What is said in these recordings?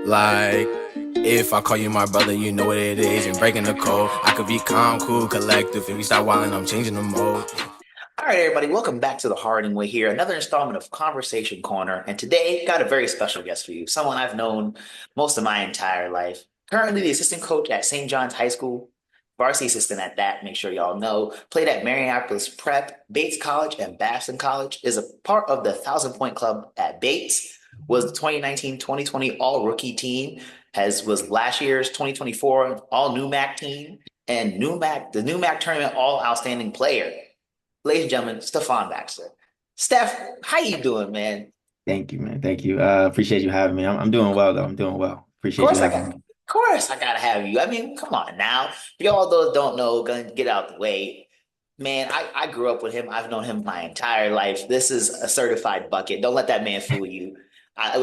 Like, if I call you my brother, you know what it is. And breaking the code, I could be calm, cool, collective. If we start wilding, I'm changing the mode. All right, everybody, welcome back to the Harding Way here, another installment of Conversation Corner. And today, got a very special guest for you, someone I've known most of my entire life. Currently, the assistant coach at St. John's High School, varsity assistant at that, make sure y'all know. Played at Marianapolis Prep, Bates College, and Babson College. Is a part of the 1,000 Point Club at Bates. Was the 2019-2020 All Rookie team. Was last year's 2024 All NewMac team, and the NewMac Tournament All Outstanding Player. Ladies and gentlemen, Stephon Baxter. Steph, how you doing, man? Thank you, man. Thank you. Appreciate you having me. I'm doing well, though. I'm doing well. Of Appreciate you course I having got, me. of course I gotta have you. I mean, come on now. For y'all those don't know, gonna get out the way. Man, I grew up with him. I've known him my entire life. This is a certified bucket. Don't let that man fool you.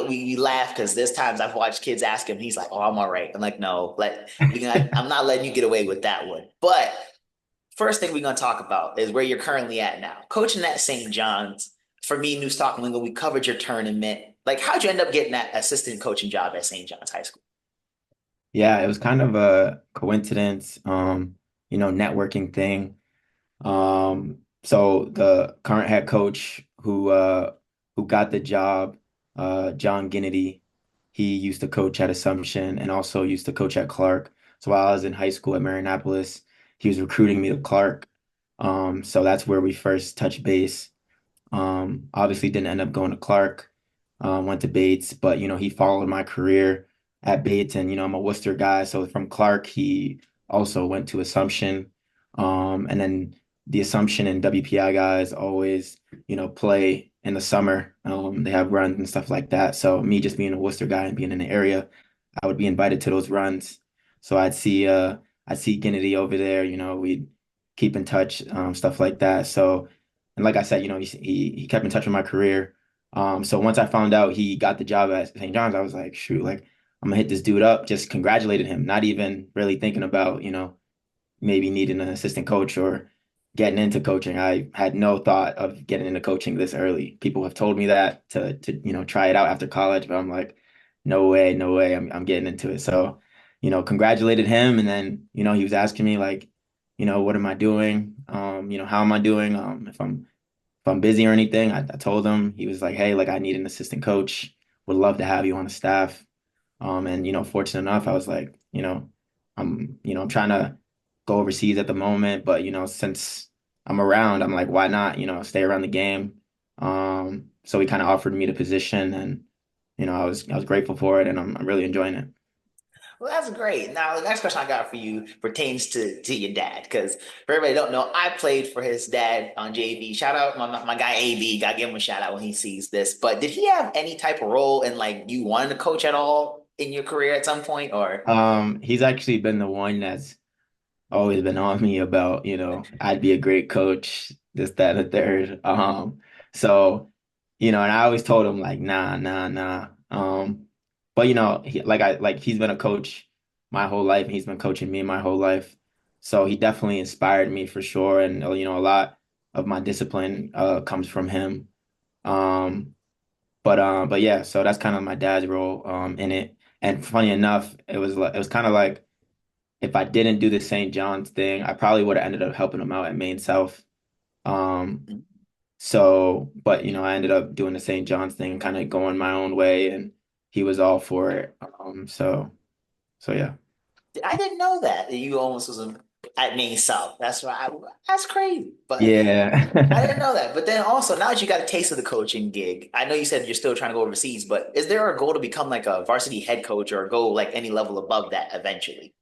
We laugh because there's times I've watched kids ask him, he's like, "Oh, I'm all right." I'm like, "No, I'm not letting you get away with that one." But first thing we're going to talk about is where you're currently at now. Coaching at St. John's. For me, New Stock Lingo, we covered your tournament. Like, how'd you end up getting that assistant coaching job at St. John's High School? Yeah, it was kind of a coincidence, networking thing. So the current head coach who got the job, John Ginnity, he used to coach at Assumption and also used to coach at Clark. So while I was in high school at Marianapolis, he was recruiting me to Clark. So that's where we first touched base. Obviously didn't end up going to Clark, went to Bates, but he followed my career at Bates, and I'm a Worcester guy, so from Clark he also went to Assumption, and then the Assumption and WPI guys always play in the summer. They have runs and stuff like that. So me just being a Worcester guy and being in the area, I would be invited to those runs. So I'd see Kennedy over there. We'd keep in touch, stuff like that. So. And like I said, he kept in touch with my career. So once I found out he got the job at St. John's, I was like, shoot, like I'm gonna hit this dude up. Just congratulated him, not even really thinking about, maybe needing an assistant coach or getting into coaching. I had no thought of getting into coaching this early. People have told me that to try it out after college, but I'm like, no way, no way. I'm getting into it. So, congratulated him, and then, he was asking me like, what am I doing? How am I doing? If I'm busy or anything, I told him. He was like, hey, like I need an assistant coach. Would love to have you on the staff. And fortunate enough, I was like, I'm trying to go overseas at the moment, but since I'm around, I'm like, why not, stay around the game. So he kind of offered me the position, and I was grateful for it, and I'm really enjoying it. Well, that's great. Now, the next question I got for you pertains to your dad, because for everybody who don't know, I played for his dad on JV. Shout out my guy AB. Got to give him a shout out when he sees this. But did he have any type of role in like you wanted to coach at all in your career at some point, or? He's actually been the one that's always been on me about, I'd be a great coach, this, that, and the third. So, and I always told him like, nah, nah, nah. But he's been a coach my whole life, and he's been coaching me my whole life. So he definitely inspired me for sure. And a lot of my discipline comes from him. Um, but yeah, so that's kind of my dad's role in it. And funny enough, it was kind of like if I didn't do the St. John's thing, I probably would have ended up helping him out at Maine South. Um, but I ended up doing the St. John's thing, kind of going my own way, and he was all for it. So yeah. I didn't know that you almost was at Maine South. That's crazy. But I didn't Yeah. know that. But then also, now that you got a taste of the coaching gig, I know you said you're still trying to go overseas, but is there a goal to become like a varsity head coach or go like any level above that eventually?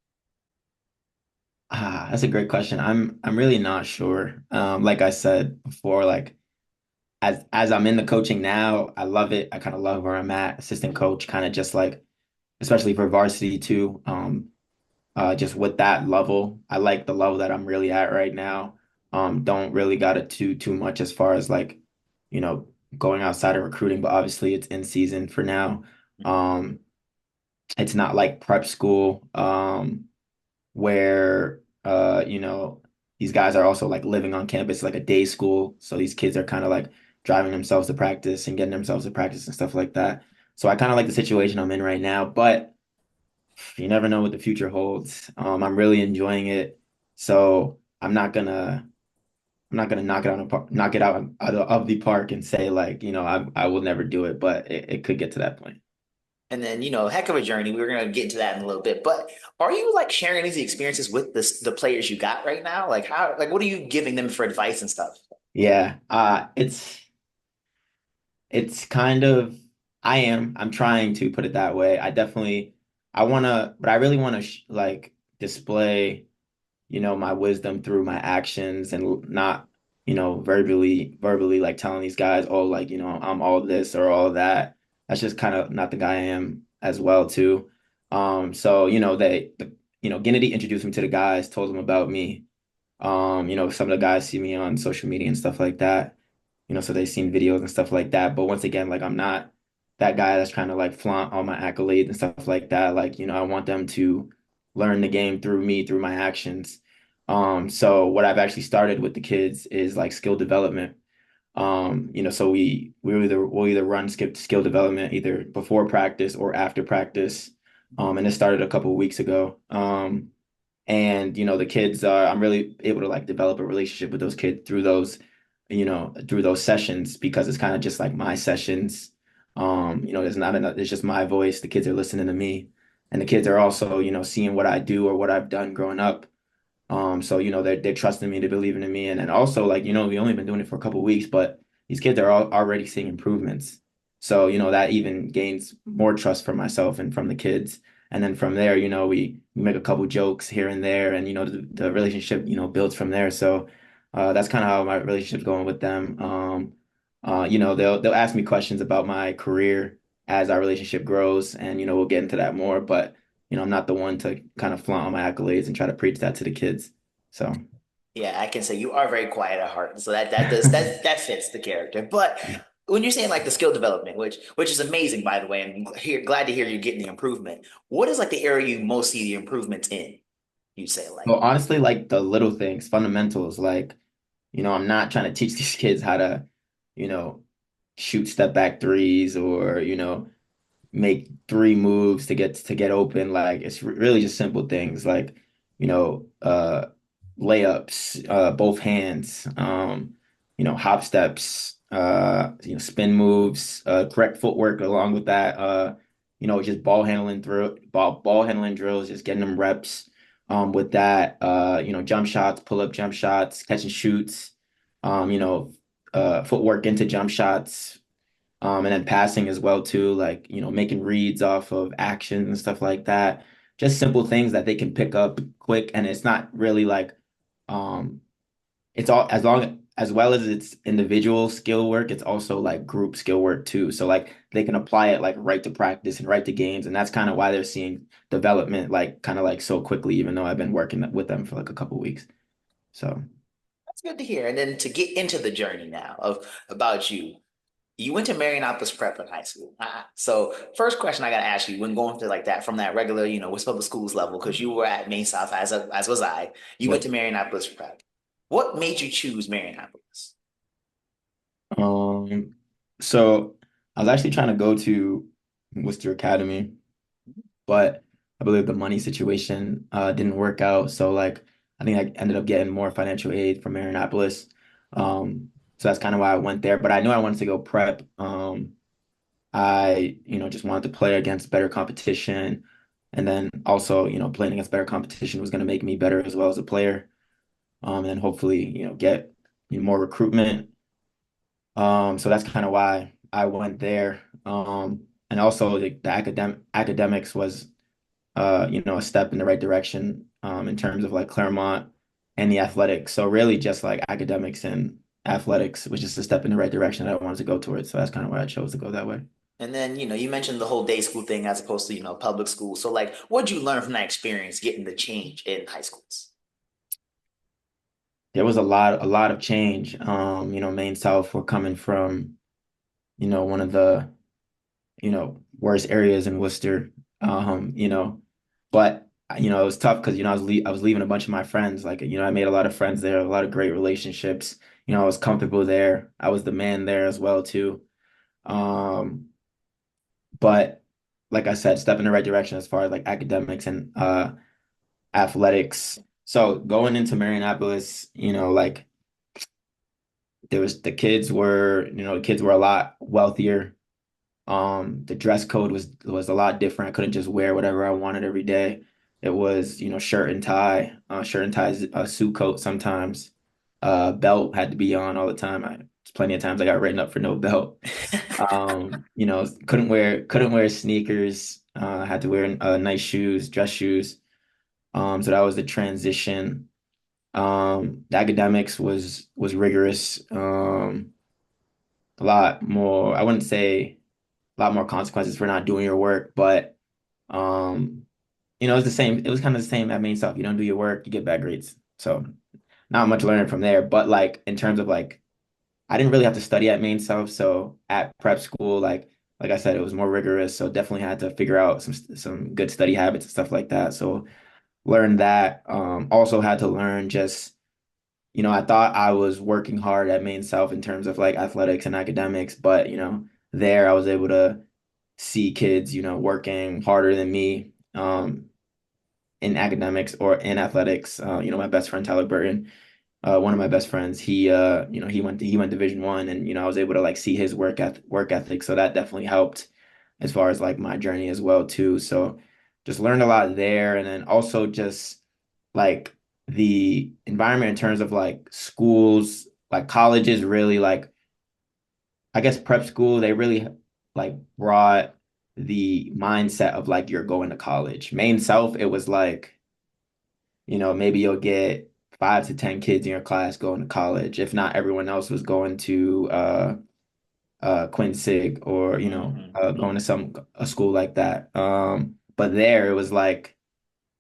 That's a great question. I'm really not sure. Like I said before, like as I'm in the coaching now, I love it. I kind of love where I'm at, assistant coach, kind of just like, especially for varsity too. Just with that level, I like the level that I'm really at right now. Don't really got it too much as far as like, you know, going outside of recruiting, but obviously it's in season for now. Um, it's not like prep school, where these guys are also like living on campus like a day school. So these kids are kind of like driving themselves to practice and getting themselves to practice and stuff like that. So I kind of like the situation I'm in right now, but You never know what the future holds. I'm really enjoying it, so I'm not gonna knock it out of knock it out of the park and say like, I will never do it, but it could get to that point. And then, heck of a journey. We're gonna get into that in a little bit. But are you like sharing these experiences with the players you got right now? Like how like what are you giving them for advice and stuff? Yeah, it's kind of I'm trying to put it that way. But I really want to like display, my wisdom through my actions and not, verbally like telling these guys, oh, like, I'm all this or all that. That's just kind of not the guy I am as well too. So, Gennady introduced me to the guys, told them about me. Some of the guys see me on social media and stuff like that, so they've seen videos and stuff like that. But once again, like I'm not that guy that's trying to like flaunt all my accolades and stuff like that. Like, I want them to learn the game through me, through my actions. So what I've actually started with the kids is like skill development. So we'll either run skip skill development either before practice or after practice. And it started a couple of weeks ago. And the kids are I'm really able to like develop a relationship with those kids through those sessions because it's kind of just like my sessions. There's not enough, it's just my voice. The kids are listening to me. And the kids are also, seeing what I do or what I've done growing up. So they're trusting me, they're believing in me, and then also like we only been doing it for a couple of weeks, but these kids are already seeing improvements. So that even gains more trust from myself and from the kids. And then from there, we make a couple jokes here and there, and the relationship builds from there. So that's kind of how my relationship's going with them. They'll ask me questions about my career as our relationship grows, and we'll get into that more, but. I'm not the one to kind of flaunt all my accolades and try to preach that to the kids. So, Yeah, I can say you are very quiet at heart. So that fits the character. But when you're saying like the skill development, which is amazing by the way, and glad to hear you're getting the improvement. What is like the area you most see the improvements in? You say like well, honestly, like the little things, fundamentals, like, I'm not trying to teach these kids how to, you know, shoot step back threes or, make three moves to get open. Like it's really just simple things like, you know, uh layups, both hands, hop steps, spin moves, correct footwork along with that, just ball handling drills, just getting them reps with that, jump shots, pull up jump shots, catch and shoots, footwork into jump shots, and then passing as well too, like, making reads off of actions and stuff like that. Just simple things that they can pick up quick. And it's not really like, um, it's all as well as it's individual skill work, it's also like group skill work too. So like they can apply it like right to practice and right to games. And that's kind of why they're seeing development like kind of like so quickly, even though I've been working with them for like a couple weeks. So that's good to hear. And then to get into the journey now of about you. You went to Marianopolis Prep in high school. So first question I got to ask you when going to like that from that regular, West Public Schools level, because you were at Maine South as was I. You went yep. to Marianopolis Prep. What made you choose Marianopolis? Um, so I was actually trying to go to Worcester Academy, but I believe the money situation didn't work out. So like I think I ended up getting more financial aid from Marianopolis. So that's kind of why I went there. But I knew I wanted to go prep. I, just wanted to play against better competition. And then also, playing against better competition was going to make me better as well as a player. And hopefully, get more recruitment. So that's kind of why I went there. And also the academics was a step in the right direction in terms of like Claremont and the athletics. So really just like academics and athletics was just a step in the right direction that I wanted to go towards. So that's kind of why I chose to go that way. And then, you mentioned the whole day school thing as opposed to, public school. So like what'd you learn from that experience getting the change in high schools? There was a lot of change. Maine South were coming from, one of the, worst areas in Worcester. But it was tough because, I was leaving a bunch of my friends. Like, I made a lot of friends there, a lot of great relationships. I was comfortable there. I was the man there as well too. Um, but like I said, step in the right direction as far as like academics and athletics. So going into Marionopolis, like the kids were a lot wealthier. The dress code was a lot different. I couldn't just wear whatever I wanted every day. It was, shirt and ties, a suit coat sometimes. Belt had to be on all the time. Plenty of times I got written up for no belt. Couldn't wear sneakers. Had to wear nice shoes, dress shoes. So that was the transition. The academics was rigorous. A lot more, I wouldn't say a lot more consequences for not doing your work, but um, it's the same. It was kind of the same. That main stuff. You don't do your work, you get bad grades. So not much learning from there. But like in terms of like, I didn't really have to study at main stuff. So at prep school, like I said, it was more rigorous. So definitely had to figure out some good study habits and stuff like that. So learned that. Also had to learn just, I thought I was working hard at Maine South in terms of like athletics and academics, but there I was able to see kids, working harder than me in academics or in athletics. My best friend Tyler Burton, one of my best friends, he went Division 1, and I was able to like see his work ethic. So that definitely helped as far as like my journey as well too. So just learned a lot there, and then also just like the environment in terms of like schools, like colleges, really like I guess prep school, they really like brought the mindset of like you're going to college. Main South, it was like, maybe you'll get 5 to 10 kids in your class going to college, if not everyone else was going to Quincy or going to a school like that. But there it was like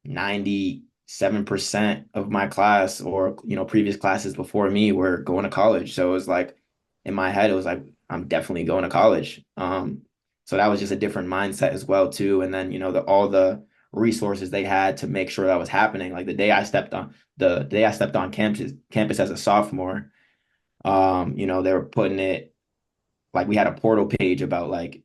97% of my class or previous classes before me were going to college. So it was like in my head it was like I'm definitely going to college. So that was just a different mindset as well too. And then all the resources they had to make sure that was happening. Like the day I stepped on campus as a sophomore, they were putting it like we had a portal page about like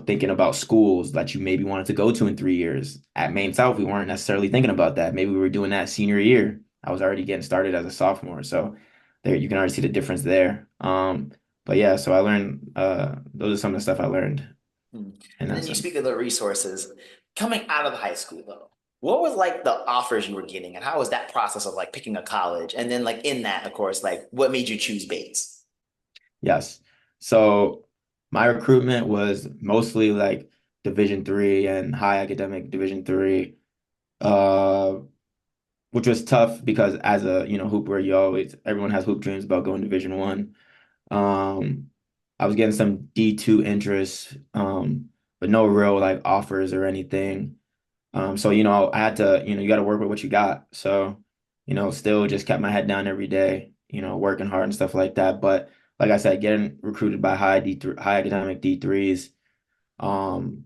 thinking about schools that you maybe wanted to go to in 3 years. At Maine South, we weren't necessarily thinking about that. Maybe we were doing that senior year. I was already getting started as a sophomore. So there you can already see the difference there. But yeah, so I learned those are some of the stuff I learned Hmm. in And that then you sense. speak of the resources coming out of the high school though. What was like the offers you were getting, and how was that process of like picking a college? And then like in that, of course, like what made you choose Bates? Yes. So my recruitment was mostly like Division 3 and high academic Division 3. Uh which was tough because as a hooper, everyone has hoop dreams about going Division 1. Um, I was getting some D2 interest, but no real like offers or anything. So I had to, you got to work with what you got. So, still just kept my head down every day, working hard and stuff like that. But like I said, getting recruited by high academic D3s, um,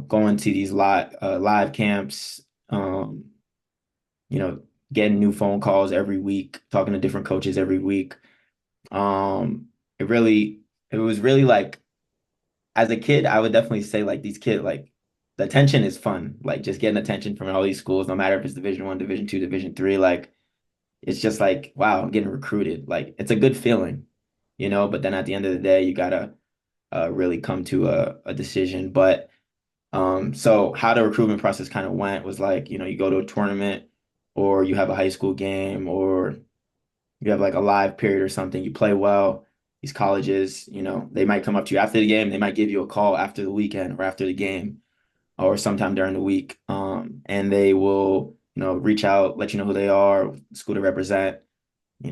going to these live camps, you know, getting new phone calls every week, talking to different coaches every week. Um, it was really like as a kid, I would definitely say like these kids like the attention is fun. Like just getting attention from all these schools, no matter if it's Division 1, Division 2, Division 3, like it's just like, wow, I'm getting recruited. Like it's a good feeling, but then at the end of the day, you gotta really come to a decision. But so how the recruitment process kind of went was like, you go to a tournament or you have a high school game or you have like a live period or something, you play well, these colleges, they might come up to you after the game, they might give you a call after the weekend or after the game or sometime during the week. And they will, reach out, let you know who they are, school to represent,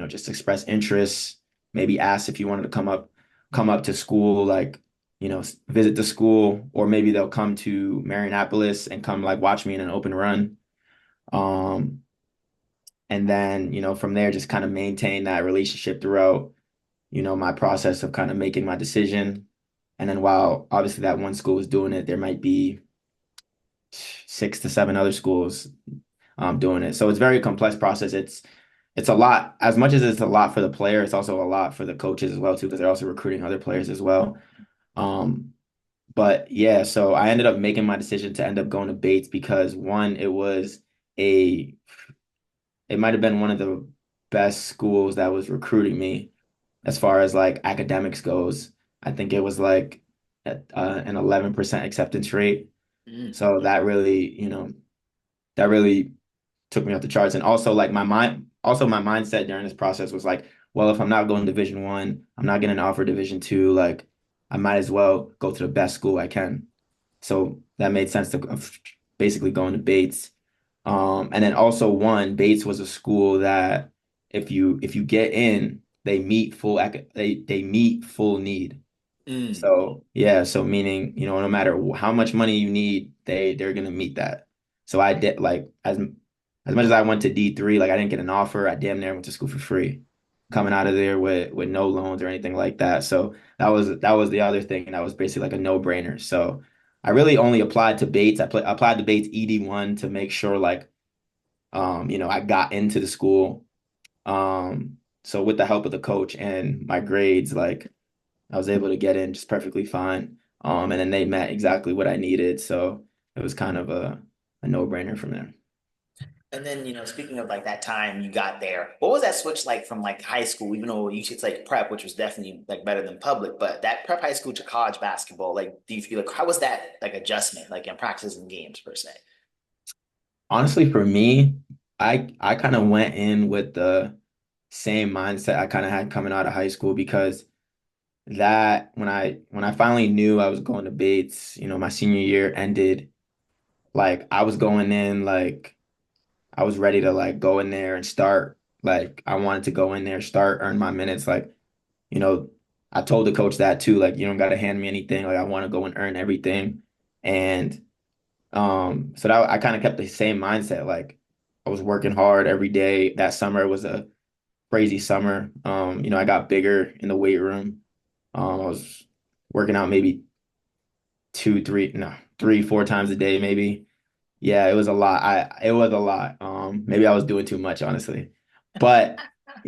just express interest, maybe ask if you wanted to come up to school, like, visit the school, or maybe they'll come to Marionopolis and come like watch me in an open run. Um, and then, from there, just kind of maintain that relationship throughout, my process of kind of making my decision. And then while obviously that one school is doing it, there might be 6 to 7 other schools doing it. So it's a very complex process. It's a lot. As much as it's a lot for the player, it's also a lot for the coaches as well too, because they're also recruiting other players as well. Um, But yeah, so I ended up making my decision to end up going to Bates because one, a it might have been one of the best schools that was recruiting me as far as like academics goes. I think it was like an 11% acceptance rate. Mm. So that really took me off the charts. And also like my mindset during this process was like, well, if I'm not going Division 1, I'm not getting an offer Division 2, like I might as well go to the best school I can. So that made sense to of basically going to Bates. And then also Bates was a school that if you get in, they meet full need. Mm. So yeah, so meaning, no matter how much money you need, they're gonna meet that. So I did like as much as I went to D3, like I didn't get an offer, I damn near went to school for free, coming out of there with no loans or anything like that. So that was the other thing, and that was basically like a no-brainer. So I really only applied to Bates. Applied to Bates ED1 to make sure like I got into the school. So with the help of the coach and my grades, like I was able to get in just perfectly fine. And then they met exactly what I needed. So it was kind of a no-brainer from there. And then, speaking of like that time you got there, what was that switch like from like high school, even though you should say prep, which was definitely like better than public, but that prep high school to college basketball, like, do you feel like how was that like adjustment, like in practices and games per se? Honestly, for me, I kind of went in with the same mindset I kind of had coming out of high school because that when I finally knew I was going to Bates, my senior year ended, like I was going in like I was ready to like go in there and start. Like I wanted to go in there, start, earn my minutes. Like, you know, I told the coach that too. Like, you don't got to hand me anything. Like I want to go and earn everything. And so that I kind of kept the same mindset. Like I was working hard every day. That summer was a crazy summer. I got bigger in the weight room. I was working out maybe two, three, no, three, 4 times a day, maybe. Yeah, it was a lot. It was a lot. Maybe I was doing too much, honestly. But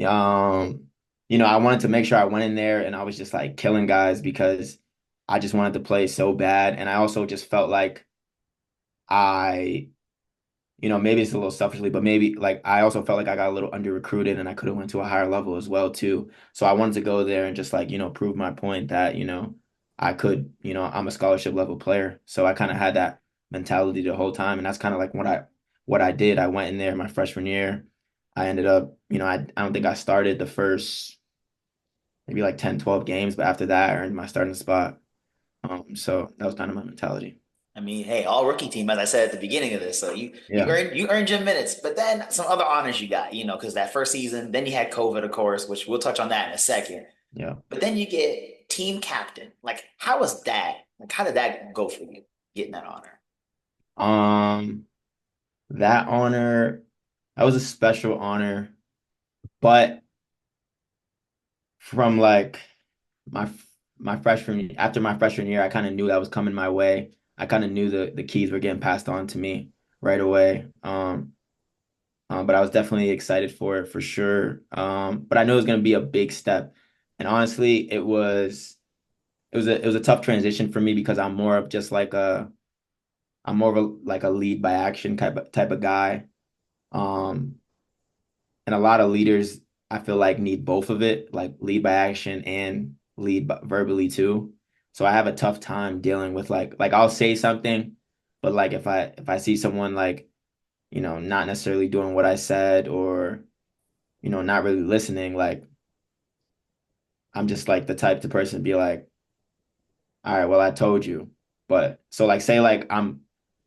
um, I wanted to make sure I went in there and I was just like killing guys because I just wanted to play so bad. And I also just felt like I maybe it's a little selfishly, but maybe like I also felt like I got a little under recruited and I could have went to a higher level as well too. So I wanted to go there and just like, prove my point that, I could, I'm a scholarship level player. So I kind of had that mentality the whole time. And that's kind of like what I did. I went in there my freshman year. I ended up, I don't think I started the first maybe like 10, 12 games, but after that I earned my starting spot. So that was kind of my mentality. I mean, hey, all rookie team, as I said at the beginning of this. So Yeah. you earned your minutes, but then some other honors you got, because that first season, then you had COVID, of course, which we'll touch on that in a second. Yeah. But then you get team captain. Like, how was that? Like, how did that go for you, getting that honor? Um, that honor, that was a special honor, but from like my my freshman after my freshman year, I kind of knew that was coming my way. I kind of knew the keys were getting passed on to me right away. But I was definitely excited for it for sure. But I knew it was going to be a big step, and honestly, it was a tough transition for me because I'm more of like a lead by action type of guy. Um, And a lot of leaders, I feel like need both of it, like lead by action and verbally too. So I have a tough time dealing with like I'll say something, but like if I see someone like, not necessarily doing what I said or, not really listening, like I'm just like the type to person to be like, all right, well, I told you. But so like say like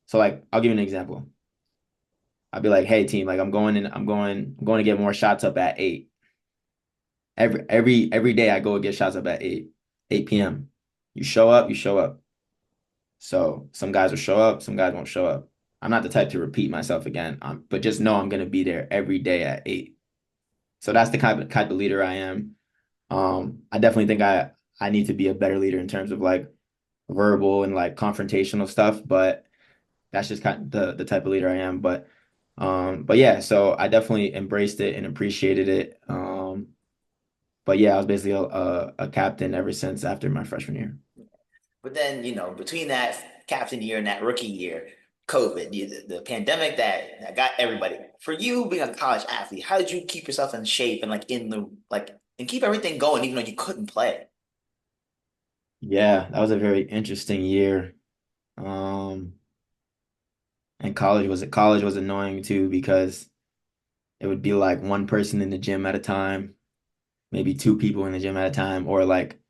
so like I'll give you an example. I'll be like, hey team, like I'm going to get more shots up at 8. Every day I go and get shots up at 8 p.m. You show up, you show up. So some guys will show up, some guys won't show up. I'm not the type to repeat myself again. But just know I'm gonna be there every day at 8. So that's the kind of leader I am. I definitely think I need to be a better leader in terms of like verbal and like confrontational stuff, but that's just kind of the type of leader I am. But yeah, so I definitely embraced it and appreciated it. But yeah, I was basically a captain ever since after my freshman year. But then, between that captain year and that rookie year, COVID, the pandemic that got everybody. For you being a college athlete, how did you keep yourself in shape and like and keep everything going even though you couldn't play? Yeah, that was a very interesting year. Um, and college was annoying too because it would be like one person in the gym at a time, maybe two people in the gym at a time, or like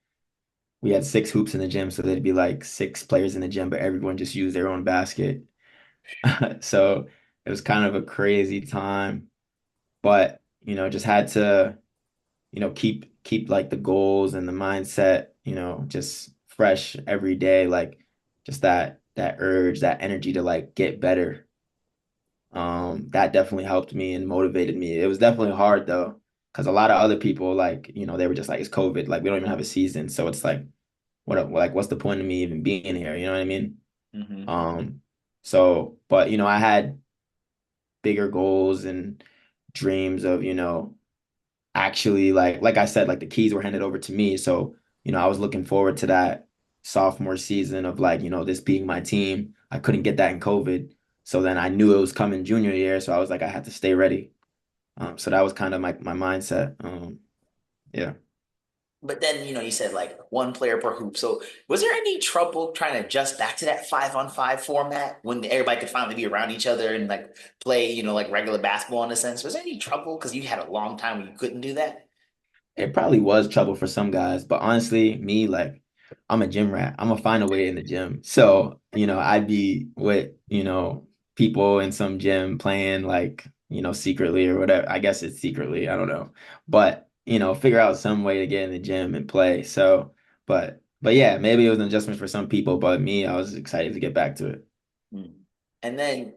we had six hoops in the gym, so there'd be like six players in the gym, but everyone just used their own basket. So it was kind of a crazy time, but just had to, keep like the goals and the mindset, just fresh every day, like just that urge, that energy to like get better. That definitely helped me and motivated me. It was definitely hard though, because a lot of other people like, they were just like, it's COVID, like we don't even have a season. So it's like, what's the point of me even being here? You know what I mean? Hmm. Um, but I had bigger goals and dreams of, actually like I said, like the keys were handed over to me. So, I was looking forward to that sophomore season of like, this being my team. I couldn't get that in COVID. So then I knew it was coming junior year. So I was like, I had to stay ready. So that was kind of my mindset. Yeah. But then, you said like one player per hoop. So was there any trouble trying to adjust back to that 5-on-5 format when everybody could finally be around each other and like play, like regular basketball in a sense? Was there any trouble because you had a long time where you couldn't do that? It probably was trouble for some guys, but honestly, me, like, I'm a gym rat. I'm gonna find a way in the gym. So, I'd be with, people in some gym playing like, secretly or whatever. I guess it's secretly, I don't know. But, figure out some way to get in the gym and play. So, but yeah, maybe it was an adjustment for some people, but me, I was excited to get back to it. Mm. And then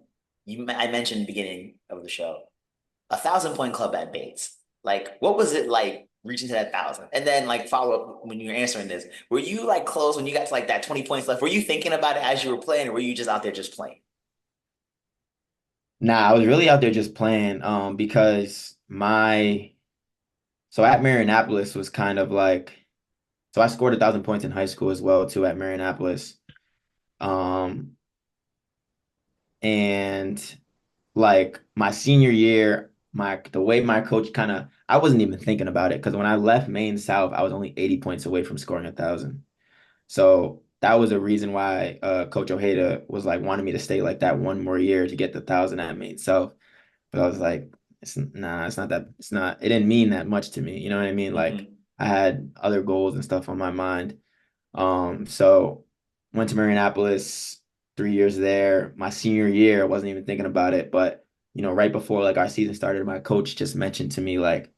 I mentioned in the beginning of the show, 1,000 point club at Bates. Like, what was it like reaching to that thousand? And then like follow up when you were answering this, were you like close when you got to like that 20 points left? Were you thinking about it as you were playing, or were you just out there just playing? Nah, I was really out there just playing, because so at Marianapolis was kind of like, so I scored 1,000 points in high school as well too at Marianapolis. Um, and like my senior year, the way my coach kind of, I wasn't even thinking about it because when I left Maine South, I was only 80 points away from scoring 1,000. So that was a reason why Coach Ojeda was like wanting me to stay like that one more year to get the 1,000 at Maine South. But I was like, it's not that, it didn't mean that much to me. You know what I mean? Like Hmm. I had other goals and stuff on my mind. So went to Marianapolis, 3 years there. My senior year, I wasn't even thinking about it, but right before like our season started, my coach just mentioned to me like,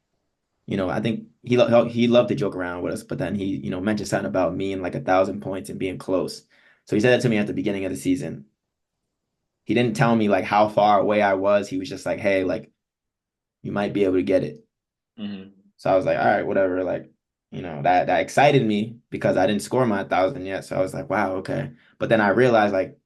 I think he loved to joke around with us, but then he, mentioned something about me and like 1,000 points and being close. So he said that to me at the beginning of the season. He didn't tell me like how far away I was. He was just like, hey, like you might be able to get it. Hmm. So I was like, all right, whatever. Like, that excited me because I didn't score my 1,000 yet. So I was like, wow, okay. But then I realized like,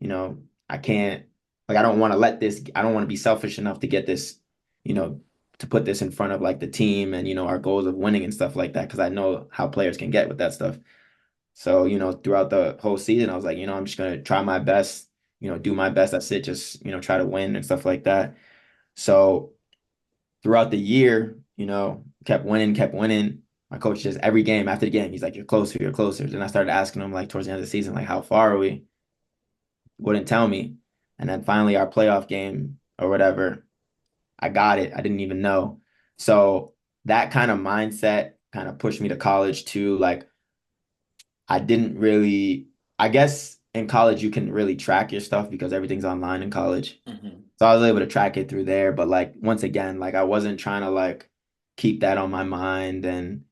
I can't, like, I don't want to be selfish enough to get this, you know, to put this in front of like the team and, our goals of winning and stuff like that. Cause I know how players can get with that stuff. So, throughout the whole season, I was like, I'm just going to try my best, do my best. That's it. Just, try to win and stuff like that. So throughout the year, kept winning, kept winning. My coach just every game after the game, he's like, you're closer, you're closer. Then I started asking him like towards the end of the season, like, how far are we? Wouldn't tell me. And then finally our playoff game or whatever, I got it. I didn't even know. So that kind of mindset kind of pushed me to college too. Like I didn't really, I guess in college you can really track your stuff because everything's online in college. Hmm. So I was able to track it through there. But like once again, like I wasn't trying to like keep that on my mind and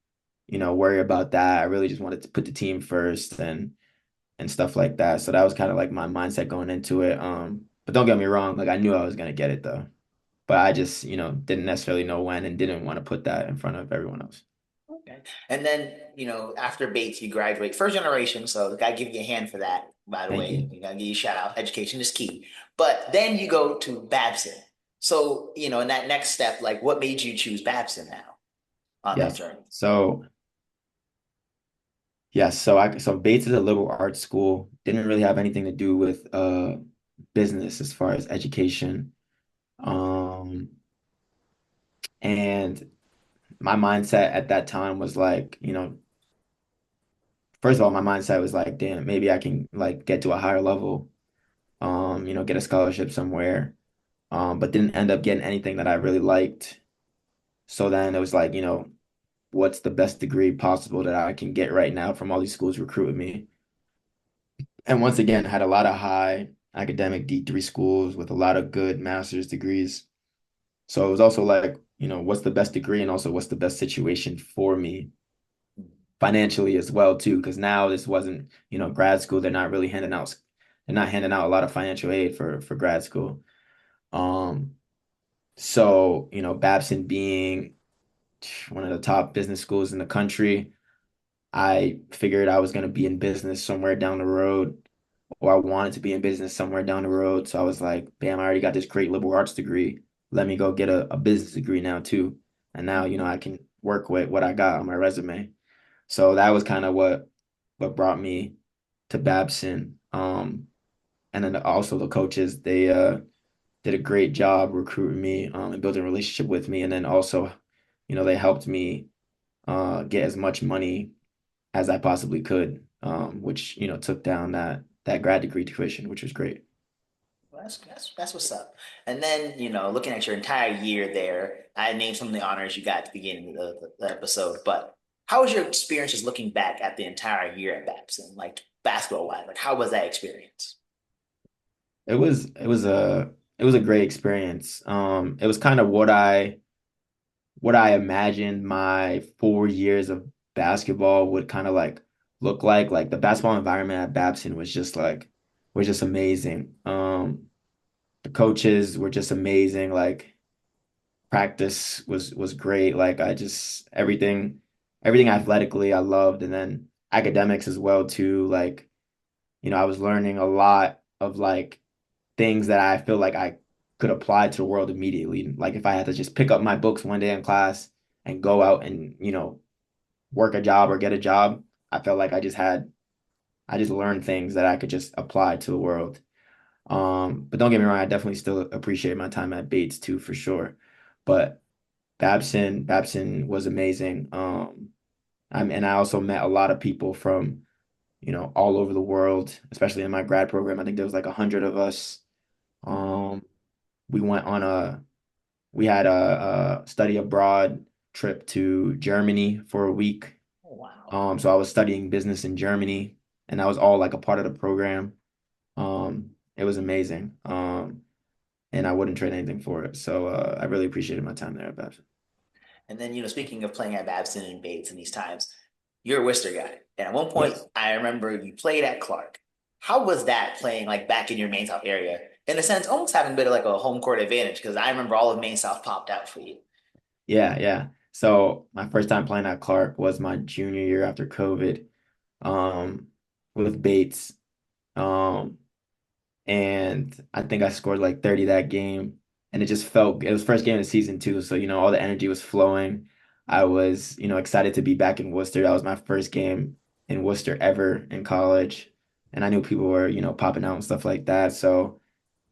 worry about that. I really just wanted to put the team first and stuff like that. So that was kind of like my mindset going into it. But don't get me wrong, like I knew I was gonna get it though. But I just, didn't necessarily know when and didn't want to put that in front of everyone else. Okay. And then, after Bates, you graduate first generation. So, gotta give you a hand for that, by the Thank way. you. You gotta give you a shout out. Education is key. But then you go to Babson. So, in that next step, like what made you choose Babson now on that Yes. journey? So Yes, so Bates is a liberal arts school. Didn't really have anything to do with business as far as education. Um and my mindset at that time was like, first of all, my mindset was like, damn, maybe I can like get to a higher level, get a scholarship somewhere. But didn't end up getting anything that I really liked. So then it was like, what's the best degree possible that I can get right now from all these schools recruiting me? And once again, I had a lot of high academic D3 schools with a lot of good master's degrees. So it was also like, what's the best degree and also what's the best situation for me financially as well too, because now this wasn't, grad school. They're not handing out a lot of financial aid for grad school. Um, so, Babson being one of the top business schools in the country, I figured I was going to be in business somewhere down the road, or I wanted to be in business somewhere down the road. So I was like, bam, I already got this great liberal arts degree. Let me go get a business degree now too. And now, I can work with what I got on my resume. So that was kind of what brought me to Babson. And then also the coaches, they did a great job recruiting me and building a relationship with me. And then also, they helped me get as much money as I possibly could, which, took down that grad degree tuition, which was great. Well, that's what's up. And then, looking at your entire year there, I named some of the honors you got at the beginning of the episode, but how was your experience just looking back at the entire year at Babson, like basketball wise? Like, how was that experience? It was a great experience. It was kind of what I imagined my 4 years of basketball would kind of like look like. Like the basketball environment at Babson was just amazing. The coaches were just amazing. Like practice was great. Like I just everything athletically I loved, and then academics as well too. Like, I was learning a lot of like things that I feel like I could apply to the world immediately. Like if I had to just pick up my books one day in class and go out and, work a job or get a job, I felt like I just learned things that I could just apply to the world. But don't get me wrong, I definitely still appreciate my time at Bates too, for sure. But Babson was amazing. And I also met a lot of people from, all over the world, especially in my grad program. I think there was like 100 of us. Um, we went on we had a study abroad trip to Germany for a week. Oh, wow. So I was studying business in Germany, and that was all like a part of the program. It was amazing. And I wouldn't trade anything for it. So I really appreciated my time there at Babson. And then, speaking of playing at Babson and Bates in these times, you're a Worcester guy. And at one point, Yes. I remember you played at Clark. How was that playing like back in your Main South area? In a sense, almost having a bit of like a home court advantage because I remember all of Main South popped out for you. Yeah, yeah. So my first time playing at Clark was my junior year after COVID, um, with Bates. Um, and I think I scored like 30 that game. And it was first game of the season too. So, all the energy was flowing. I was, excited to be back in Worcester. That was my first game in Worcester ever in college. And I knew people were, popping out and stuff like that. So,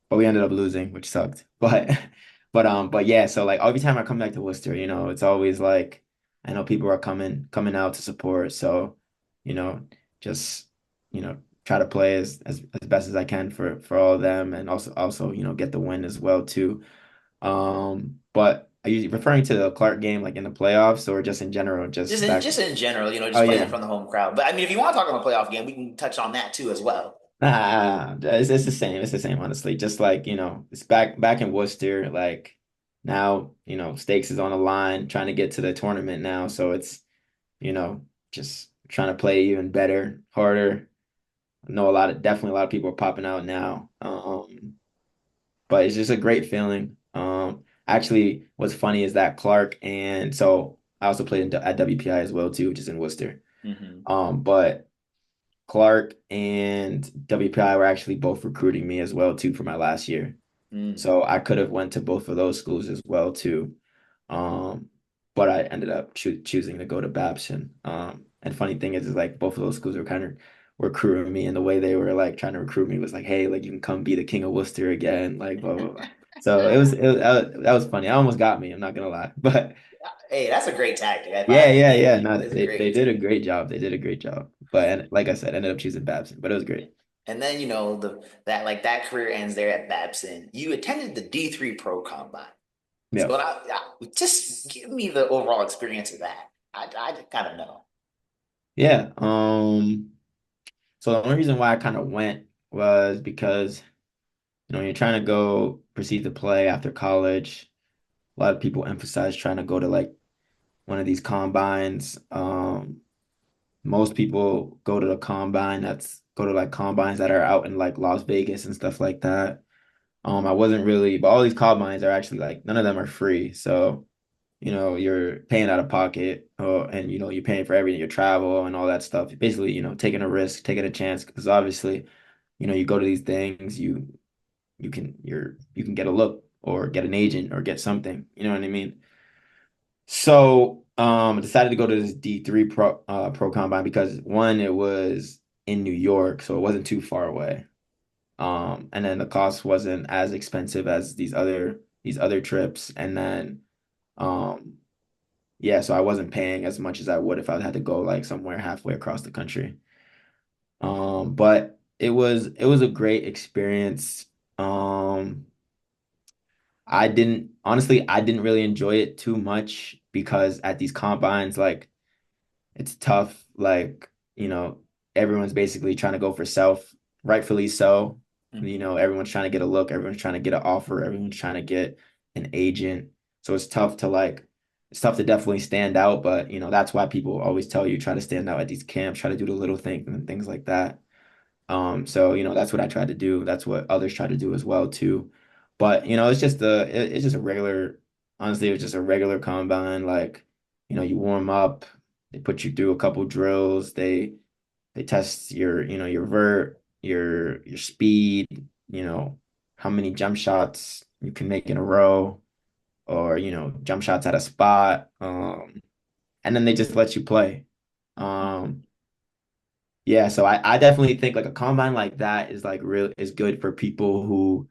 but we ended up losing, which sucked. But yeah, so like every time I come back to Worcester, it's always like I know people are coming out to support. So, you know, just try to play as best as I can for all of them, and also get the win as well too. But are you referring to the Clark game like in the playoffs or just in general, Just just in back? just in general, Oh just playing in yeah. front of the home crowd. But I mean, if you want to talk about a playoff game, we can touch on that too as well. It's the same. It's the same, honestly. Just like, it's back in Worcester. Like now, stakes is on the line, trying to get to the tournament now. So it's, you know, just trying to play even better, harder. I know definitely a lot of people are popping out now. But it's just a great feeling. Actually, what's funny is that Clark and so I also played at WPI as well too, which is in Worcester. Hmm. But Clark and WPI were actually both recruiting me as well too for my last year. Mm. So I could have went to both of those schools as well too. Um, but I ended up choosing to go to Babson. And funny thing is like both of those schools were kind of recruiting me, and the way they were like trying to recruit me was like, hey, like you can come be the king of Worcester again, like blah blah blah. So that was funny. I almost got me. I'm not gonna lie, but Hey, that's a great tactic. If I yeah, had to yeah, give yeah. people, No, it's a they great did a tactic. great job. They did a great job. But and like I said, ended up choosing Babson, but it was great. And then that career ends there at Babson. You attended the D3 Pro Combine. Yeah. So just give me the overall experience of that. I kind of know. Yeah. So the only reason why I kind of went was because, you're trying to go proceed to play after college. A lot of people emphasize trying to go to like one of these combines. Most people go to the combine that's go to like combines that are out in like Las Vegas and stuff like that. I wasn't really, but all these combines are actually like none of them are free. So, you're paying out of pocket, and you're paying for everything, your travel and all that stuff. Basically, taking a risk, taking a chance, because obviously, you go to these things, you can get a look or get an agent or get something. You know what I mean? So, I decided to go to this D3 pro combine because one, it was in New York, so it wasn't too far away. And then the cost wasn't as expensive as these other trips. And then um yeah, so I wasn't paying as much as I would if I had to go like somewhere halfway across the country. But it was a great experience. Um I didn't really enjoy it too much because at these combines, like it's tough. Like, everyone's basically trying to go for self, rightfully so. Mhm. Everyone's trying to get a look, everyone's trying to get an offer, everyone's trying to get an agent. So it's tough to definitely stand out, but that's why people always tell you try to stand out at these camps, try to do the little things and things like that. So that's what I tried to do. That's what others try to do as well too. But it's just a regular, honestly, it was just a regular combine. Like, you warm up, they put you through a couple drills, they test your vert, your speed, how many jump shots you can make in a row, or jump shots at a spot. And then they just let you play. Um, yeah, so I definitely think like a combine like that is like real is good for people who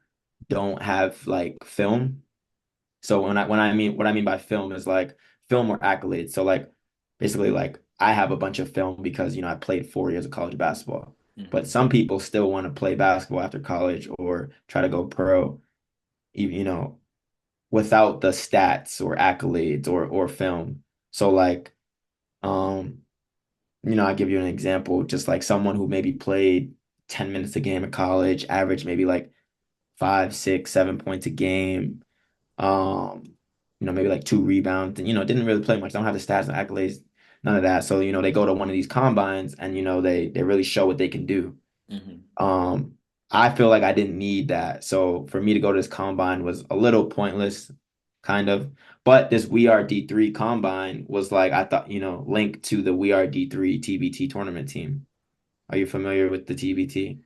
don't have like film. So when I mean what I mean by film is like film or accolades. So like basically like I have a bunch of film because I played 4 years of college basketball. But Mhm. some people still want to play basketball after college or try to go pro, even without the stats or accolades or film. So like um I give you an example, just like someone who maybe played 10 minutes a game in college, average maybe like 5, 6, 7 points a game, um, maybe like 2 rebounds, and didn't really play much, don't have the stats and accolades, none of that. So, they go to one of these combines and they really show what they can do. Mhm. Um, I feel like I didn't need that. So for me to go to this combine was a little pointless, kind of. But this We Are D3 combine was like I thought, linked to the We Are D3 TBT tournament team. Are you familiar with the TBT?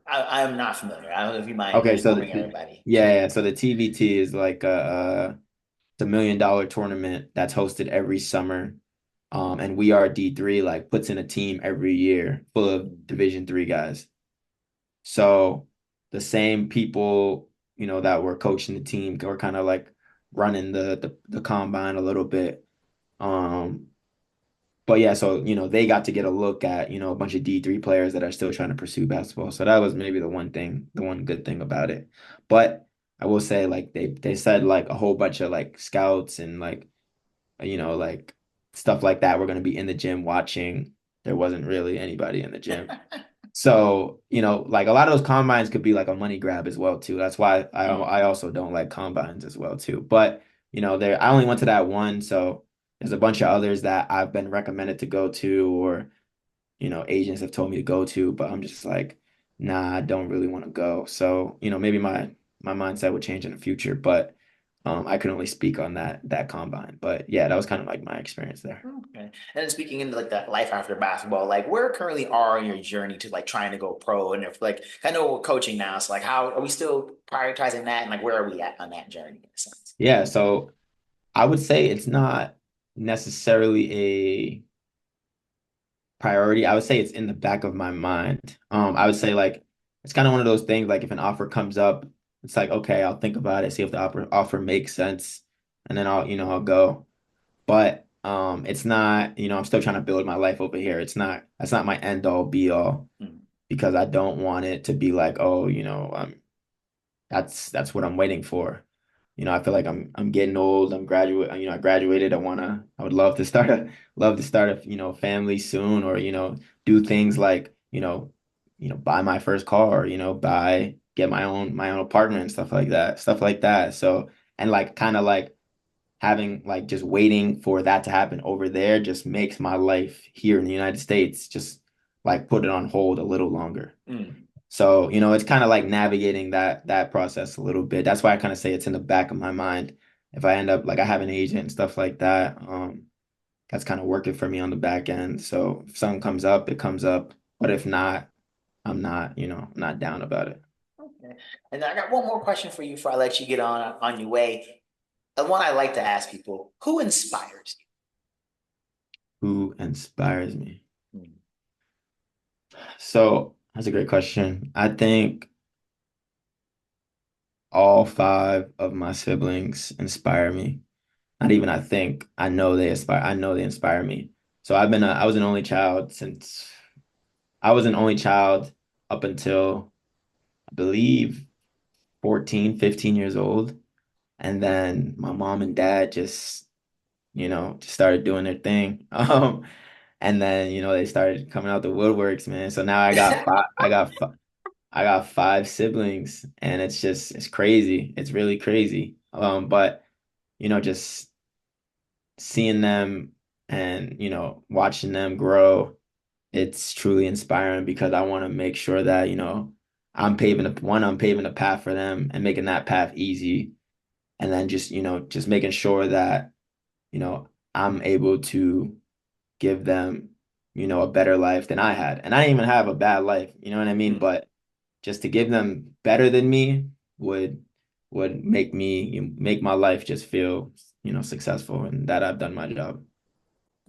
I'm not familiar. I don't know if you mind Okay, so informing everybody. yeah, so the TBT is like it's $1 million tournament that's hosted every summer. And We Are D3 like puts in a team every year full of Mhm. Division 3 guys. So the same people, that were coaching the team were kind of like running the combine a little bit. Um, but yeah, so they got to get a look at, a bunch of D3 players that are still trying to pursue basketball. So that was maybe the one good thing about it. But I will say like they said like a whole bunch of like scouts and like stuff like that were going to be in the gym watching. There wasn't really anybody in the gym. So, like a lot of those combines could be like a money grab as well too. That's why Mm. I also don't like combines as well too. But, there I only went to that one, so there's a bunch of others that I've been recommended to go to or, agents have told me to go to, but I'm just like, nah, I don't really want to go. So, maybe my mindset would change in the future, but I could only speak on that combine. But yeah, that was kind of like my experience there. Okay. And then speaking into like that life after basketball, like where currently are in your journey to like trying to go pro? And if like I know we're coaching now, so like how are we still prioritizing that and like where are we at on that journey in a sense? Yeah, so I would say it's not necessarily priority. I would say it's in the back of my mind. I would say like it's kind of one of those things like if an offer comes up, it's like okay, I'll think about it, see if the offer makes sense, and then I'll go. But it's not, I'm still trying to build my life over here. That's not my end all be all Mm. because I don't want it to be like, oh, that's what I'm waiting for. I feel like I'm getting old. I graduated. I would love to start a, family soon or, do things like, buy my first car, get my own apartment and stuff like that. Stuff like that. So, and like kind of like having like just waiting for that to happen over there just makes my life here in the United States just like put it on hold a little longer. Mm. So, it's kind of like navigating that process a little bit. That's why I kind of say it's in the back of my mind. If I end up like I have an agent and stuff like that, that's kind of working for me on the back end. So if something comes up, it comes up. But if not, I'm not down about it. Okay. And I got one more question for you before I let you get on your way. The one I like to ask people: Who inspires Who inspires me? you? Mm. So that's a great question. I think all five of my siblings inspire me. Not even I think, I know they inspire me. So I was an only child since I was an only child up until I believe 14, 15 years old. And then my mom and dad just started doing their thing. And then, they started coming out the woodworks, man. So now I got five siblings and it's crazy. It's really crazy. But just seeing them and, watching them grow, it's truly inspiring because I want to make sure that, I'm paving a path for them and making that path easy. And then just making sure that, I'm able to give them, a better life than I had. And I didn't even have a bad life, you know what I mean? Mm. But just to give them better than me would make my life just feel, successful and that I've done my job.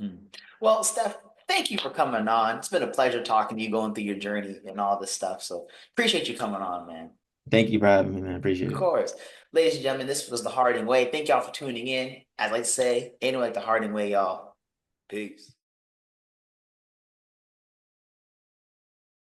Mm. Well, Steph, thank you for coming on. It's been a pleasure talking to you, going through your journey and all this stuff. So appreciate you coming on, man. Thank you for having me, man. Of Appreciate it. course. Ladies and gentlemen, this was the Harding Way. Thank y'all for tuning in. I'd like to say, ain't no like the Harding Way, y'all. Peace.